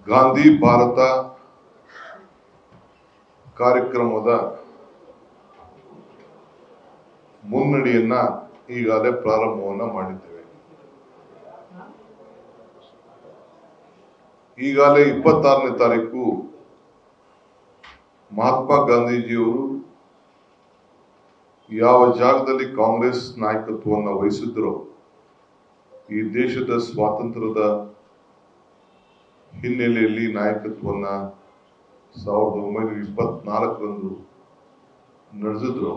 ಗಾಂಧಿ ಭಾರತ ಕಾರ್ಯಕ್ರಮದ ಮುನ್ನಡೆಯನ್ನ ಈಗಾಗಲೇ ಪ್ರಾರಂಭವನ್ನ ಮಾಡಿದ್ದೇವೆ. ಈಗಾಗಲೇ 26ನೇ ತಾರೀಕು ಮಹಾತ್ಮ ಗಾಂಧೀಜಿಯವರು ಯಾವ ಜಾಗದಲ್ಲಿ ಕಾಂಗ್ರೆಸ್ ನಾಯಕತ್ವವನ್ನು ವಹಿಸಿದ್ರೋ ಈ ದೇಶದ ಸ್ವಾತಂತ್ರ್ಯದ ಹಿನ್ನೆಲೆಯಲ್ಲಿ ನಾಯಕತ್ವವನ್ನು 1924ರಂದು ನಡೆಸಿದ್ರು.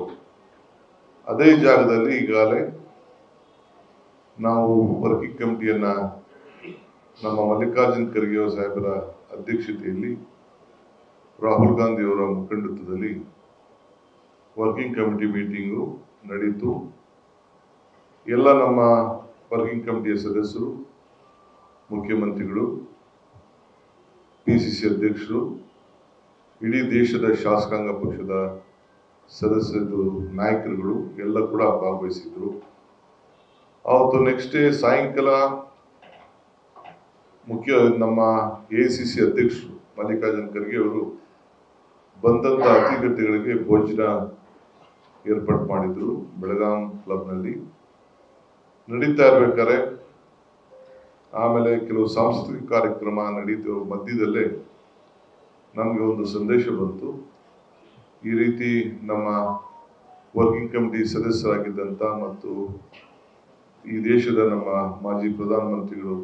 ಅದೇ ಜಾಗದಲ್ಲಿ ಈಗಾಗಲೇ ನಾವು ವರ್ಕಿಂಗ್ ಕಮಿಟಿಯನ್ನ ನಮ್ಮ ಮಲ್ಲಿಕಾರ್ಜುನ್ ಖರ್ಗೆ ಸಾಹೇಬರ ಅಧ್ಯಕ್ಷತೆಯಲ್ಲಿ ರಾಹುಲ್ ಗಾಂಧಿ ಅವರ ಮುಖಂಡತ್ವದಲ್ಲಿ ವರ್ಕಿಂಗ್ ಕಮಿಟಿ ಮೀಟಿಂಗು ನಡೀತು. ಎಲ್ಲ ನಮ್ಮ ವರ್ಕಿಂಗ್ ಕಮಿಟಿಯ ಸದಸ್ಯರು, ಮುಖ್ಯಮಂತ್ರಿಗಳು, PCC ಅಧ್ಯಕ್ಷರು, ಇಡೀ ದೇಶದ ಶಾಸಕಾಂಗ ಪಕ್ಷದ ಸದಸ್ಯರು, ನಾಯಕರುಗಳು ಎಲ್ಲ ಕೂಡ ಭಾಗವಹಿಸಿದ್ರು. ಅವತ್ತು ನೆಕ್ಸ್ಟ್ ಡೇ ಸಾಯಂಕಾಲ ನಮ್ಮ AICC ಅಧ್ಯಕ್ಷರು ಮಲ್ಲಿಕಾರ್ಜುನ್ ಖರ್ಗೆ ಅವರು ಬಂದಂತ ಅತಿಥಿಗಳಿಗೆ ಭೋಜನ ಏರ್ಪಾಡು ಮಾಡಿದ್ರು. ಬೆಳಗಾಂ ಕ್ಲಬ್ನಲ್ಲಿ ನಡೀತಾ ಇರ್ಬೇಕಾದ್ರೆ ಆಮೇಲೆ ಕೆಲವು ಸಾಂಸ್ಕೃತಿಕ ಕಾರ್ಯಕ್ರಮ ನಡೀತು. ಮಧ್ಯದಲ್ಲೇ ನಮಗೆ ಒಂದು ಸಂದೇಶ ಬಂತು. ಈ ರೀತಿ ನಮ್ಮ ವರ್ಕಿಂಗ್ ಕಮಿಟಿ ಸದಸ್ಯರಾಗಿದ್ದಂಥ ಮತ್ತು ಈ ದೇಶದ ನಮ್ಮ ಮಾಜಿ ಪ್ರಧಾನಮಂತ್ರಿಗಳು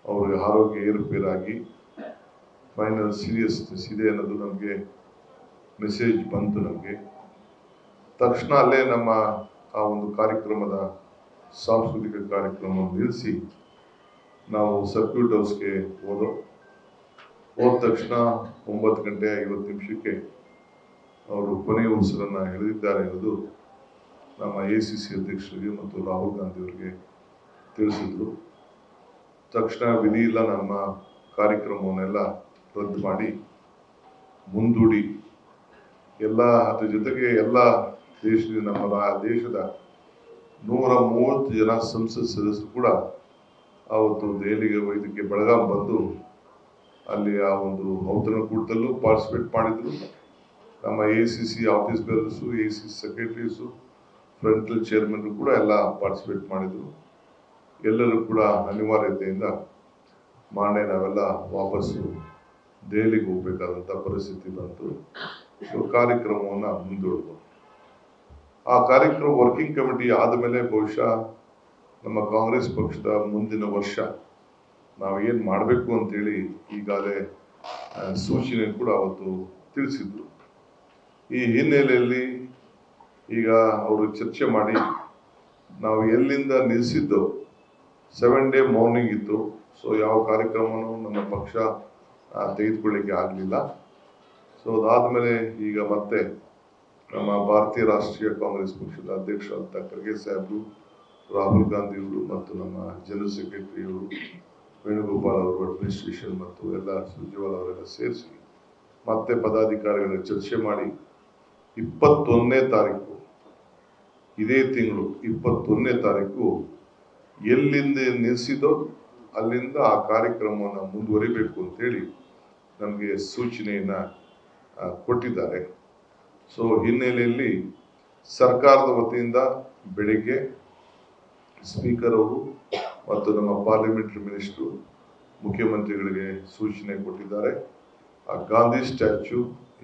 ಅವರ ಆರೋಗ್ಯ ಏರುಪೇರಾಗಿ ಫೈನಲ್ ಸೀರಿಯಸ್ನೆಸ್ ಇದೆ ಅನ್ನೋದು ನಮಗೆ ಮೆಸೇಜ್ ಬಂತು. ನಮಗೆ ತಕ್ಷಣ ಅಲ್ಲೇ ನಮ್ಮ ಆ ಒಂದು ಕಾರ್ಯಕ್ರಮದ ಸಾಂಸ್ಕೃತಿಕ ಕಾರ್ಯಕ್ರಮ ನಿಲ್ಲಿಸಿ ನಾವು ಸರ್ಕ್ಯೂಟ್ ಹೌಸ್ಗೆ ಹೋದ ತಕ್ಷಣ 9:50 ಅವರು ಕೊನೆಯ ಉಸಿರನ್ನ ಎಳೆದಿದ್ದಾರೆ ಅನ್ನೋದು ನಮ್ಮ AICC ಅಧ್ಯಕ್ಷರಿಗೆ ಮತ್ತು ರಾಹುಲ್ ಗಾಂಧಿ ಅವರಿಗೆ ತಿಳಿಸಿದ್ರು. ತಕ್ಷಣ ವಿಧಿ ಇಲ್ಲ, ನಮ್ಮ ಕಾರ್ಯಕ್ರಮವನ್ನೆಲ್ಲ ರದ್ದು ಮಾಡಿ ಮುಂದೂಡಿ ಎಲ್ಲ ಅದ್ರ ಜೊತೆಗೆ ಎಲ್ಲ ದೇಶದ ನಮ್ಮ ದೇಶದ 130 ಜನ ಸಂಸತ್ ಸದಸ್ಯರು ಕೂಡ ಆವತ್ತು ದೆಹಲಿಗೆ ಇದಕ್ಕೆ ಬೆಳಗಾಂ ಬಂದು ಅಲ್ಲಿ ಆ ಒಂದು ಔತಣಕೂಟದಲ್ಲೂ ಪಾರ್ಟಿಸಿಪೇಟ್ ಮಾಡಿದ್ರು. ನಮ್ಮ AICC office bearers, AICC secretaries, frontal chairman ಕೂಡ ಎಲ್ಲ ಪಾರ್ಟಿಸಿಪೇಟ್ ಮಾಡಿದ್ರು. ಎಲ್ಲರೂ ಕೂಡ ಅನಿವಾರ್ಯತೆಯಿಂದ ಮಾಡೇ ನಾವೆಲ್ಲ ವಾಪಸ್ಸು ದೆಹಲಿಗೆ ಹೋಗ್ಬೇಕಾದಂಥ ಪರಿಸ್ಥಿತಿ ಬಂತು. ಕಾರ್ಯಕ್ರಮವನ್ನು ಮುಂದೂಡಿದ್ರು. ಆ ಕಾರ್ಯಕ್ರಮ ವರ್ಕಿಂಗ್ ಕಮಿಟಿ ಆದಮೇಲೆ ಬಹುಶಃ ನಮ್ಮ ಕಾಂಗ್ರೆಸ್ ಪಕ್ಷದ ಮುಂದಿನ ವರ್ಷ ನಾವು ಏನು ಮಾಡಬೇಕು ಅಂತೇಳಿ ಈಗಾಗಲೇ ಸೂಚನೆ ಕೂಡ ಅವತ್ತು ತಿಳಿಸಿದ್ರು. ಈ ಹಿನ್ನೆಲೆಯಲ್ಲಿ ಈಗ ಅವರು ಚರ್ಚೆ ಮಾಡಿ ನಾವು ಎಲ್ಲಿಂದ ನಿಲ್ಲಿಸಿದ್ದು 7 ಡೇ ಮಾರ್ನಿಂಗ್ ಇತ್ತು. ಸೊ ಯಾವ ಕಾರ್ಯಕ್ರಮನೂ ನಮ್ಮ ಪಕ್ಷ ತೆಗೆದುಕೊಳ್ಳಿಕ್ಕೆ ಆಗಲಿಲ್ಲ. ಸೊ ಅದಾದಮೇಲೆ ಈಗ ಮತ್ತೆ ನಮ್ಮ ಭಾರತೀಯ ರಾಷ್ಟ್ರೀಯ ಕಾಂಗ್ರೆಸ್ ಪಕ್ಷದ ಅಧ್ಯಕ್ಷರಾದಂಥ ಖರ್ಗೆ ಸಾಹೇಬರು, ರಾಹುಲ್ ಗಾಂಧಿ ಅವರು ಮತ್ತು ನಮ್ಮ ಜನರಲ್ ಸೆಕ್ರೆಟರಿ ಅವರು, ವೇಣುಗೋಪಾಲ್ ಅವರು, ಅಡ್ಮಿನಿಸ್ಟ್ರೇಷನ್ ಮತ್ತು ಎಲ್ಲ ಸುರ್ಜೇವಾಲಾ ಅವರೆಲ್ಲ ಸೇರಿಸಿ ಮತ್ತೆ ಪದಾಧಿಕಾರಿಗಳ ಚರ್ಚೆ ಮಾಡಿ 21ನೇ ತಾರೀಕು, ಇದೇ ತಿಂಗಳು 21ನೇ ತಾರೀಕು ಎಲ್ಲಿಂದ ನಿಲ್ಲಿಸಿದೋ ಅಲ್ಲಿಂದ ಆ ಕಾರ್ಯಕ್ರಮವನ್ನು ಮುಂದುವರಿಬೇಕು ಅಂತೇಳಿ ನಮಗೆ ಸೂಚನೆಯನ್ನ ಕೊಟ್ಟಿದ್ದಾರೆ. ಸೊ ಹಿನ್ನೆಲೆಯಲ್ಲಿ ಸರ್ಕಾರದ ವತಿಯಿಂದ ಬೆಳಿಗ್ಗೆ ಸ್ಪೀಕರ್ ಅವರು ಮತ್ತು ನಮ್ಮ ಪಾರ್ಲಿಮೆಂಟರಿ ಮಿನಿಸ್ಟ್ರು ಮುಖ್ಯಮಂತ್ರಿಗಳಿಗೆ ಸೂಚನೆ ಕೊಟ್ಟಿದ್ದಾರೆ. ಆ ಗಾಂಧಿ ಸ್ಟ್ಯಾಚ್ಯೂ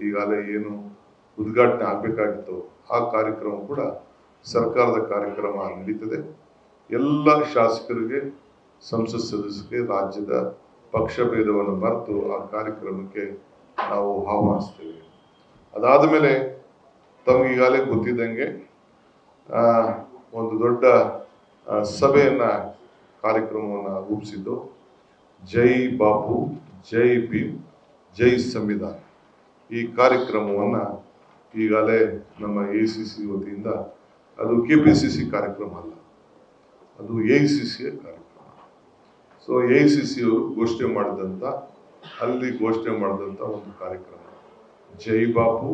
ಈಗಾಗಲೇ ಏನು ಉದ್ಘಾಟನೆ ಆಗಬೇಕಾಗಿತ್ತು ಆ ಕಾರ್ಯಕ್ರಮ ಕೂಡ ಸರ್ಕಾರದ ಕಾರ್ಯಕ್ರಮ ನಡೀತದೆ. ಎಲ್ಲ ಶಾಸಕರಿಗೆ, ಸಂಸತ್ ಸದಸ್ಯರಿಗೆ ರಾಜ್ಯದ ಪಕ್ಷ ಭೇದವನ್ನು ಮರೆತು ಆ ಕಾರ್ಯಕ್ರಮಕ್ಕೆ ನಾವು ಆಹ್ವಾನಿಸ್ತೇವೆ. ಅದಾದ ಮೇಲೆ ತಮಗೀಗಾಗಲೇ ಗೊತ್ತಿದ್ದಂಗೆ ಒಂದು ದೊಡ್ಡ ಸಭೆಯನ್ನ ಕಾರ್ಯಕ್ರಮವನ್ನು ರೂಪಿಸಿದ್ದು ಜೈ ಬಾಪು, ಜೈ ಭೀಮ್, ಜೈ ಸಂವಿಧಾನ. ಈ ಕಾರ್ಯಕ್ರಮವನ್ನು ಈಗಾಗಲೇ ನಮ್ಮ AICC ವತಿಯಿಂದ, ಅದು KPCC ಕಾರ್ಯಕ್ರಮ ಅಲ್ಲ, ಅದು AICC ಕಾರ್ಯಕ್ರಮ. ಸೊ AICC ಅವರು ಘೋಷಣೆ ಮಾಡಿದಂಥ ಒಂದು ಕಾರ್ಯಕ್ರಮ ಜೈ ಬಾಪು,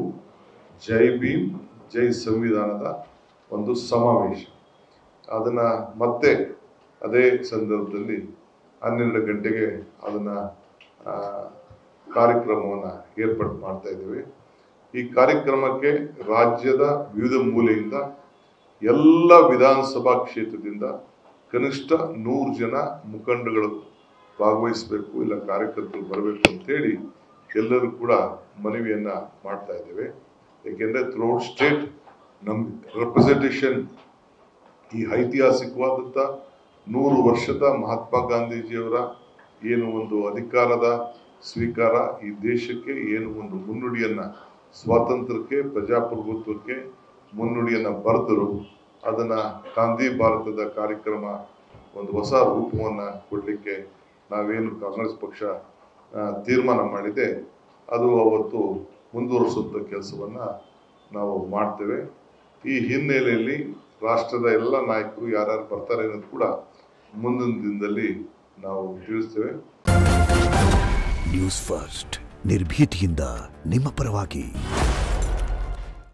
ಜೈ ಭೀಮ್, ಜೈ ಸಂವಿಧಾನದ ಒಂದು ಸಮಾವೇಶ. ಅದನ್ನ ಮತ್ತೆ ಅದೇ ಸಂದರ್ಭದಲ್ಲಿ 12 ಗಂಟೆಗೆ ಅದನ್ನ ಕಾರ್ಯಕ್ರಮವನ್ನು ಏರ್ಪಾಡು ಮಾಡ್ತಾ ಇದ್ದೀವಿ. ಈ ಕಾರ್ಯಕ್ರಮಕ್ಕೆ ರಾಜ್ಯದ ವಿವಿಧ ಮೂಲೆಯಿಂದ ಎಲ್ಲ ವಿಧಾನಸಭಾ ಕ್ಷೇತ್ರದಿಂದ ಕನಿಷ್ಠ 100 ಜನ ಮುಖಂಡಗಳು ಭಾಗವಹಿಸಬೇಕು, ಇಲ್ಲ ಕಾರ್ಯಕರ್ತರು ಬರಬೇಕು ಅಂತೇಳಿ ಎಲ್ಲರೂ ಕೂಡ ಮನವಿಯನ್ನು ಮಾಡ್ತಾ ಇದ್ದೇವೆ. ಏಕೆಂದರೆ ಥ್ರೂಔಟ್ ಸ್ಟೇಟ್ ನಮ್ಮ ರೆಪ್ರೆಸೆಂಟೇಷನ್ ಈ ಐತಿಹಾಸಿಕವಾದಂಥ 100 ವರ್ಷದ ಮಹಾತ್ಮ ಗಾಂಧೀಜಿಯವರ ಏನು ಒಂದು ಅಧಿಕಾರದ ಸ್ವೀಕಾರ, ಈ ದೇಶಕ್ಕೆ ಏನು ಒಂದು ಮುನ್ನುಡಿಯನ್ನು, ಸ್ವಾತಂತ್ರ್ಯಕ್ಕೆ, ಪ್ರಜಾಪ್ರಭುತ್ವಕ್ಕೆ ಮುನ್ನುಡಿಯನ್ನು ಬರೆದರು, ಅದನ್ನು ಗಾಂಧಿ ಭಾರತದ ಕಾರ್ಯಕ್ರಮ ಒಂದು ಹೊಸ ರೂಪವನ್ನು ಕೊಡಲಿಕ್ಕೆ ನಾವೇನು ಕಾಂಗ್ರೆಸ್ ಪಕ್ಷ ತೀರ್ಮಾನ ಮಾಡಿದೆ ಅದು ಅವತ್ತು ಮುಂದುವರಿಸುವಂಥ ಕೆಲಸವನ್ನು ನಾವು ಮಾಡ್ತೇವೆ. ಈ ಹಿನ್ನೆಲೆಯಲ್ಲಿ ರಾಷ್ಟ್ರದ ಎಲ್ಲ ನಾಯಕರು ಯಾರ್ಯಾರು ಬರ್ತಾರೆ ಅನ್ನೋದು ಕೂಡ ಮುಂದಿನ ದಿನದಲ್ಲಿ ನಾವು ತಿಳಿಸ್ತೇವೆ. ನ್ಯೂಸ್ ಫಸ್ಟ್ ನಿರ್ಭೀತಿಯಿಂದ ನಿಮ್ಮ ಪರವಾಗಿ.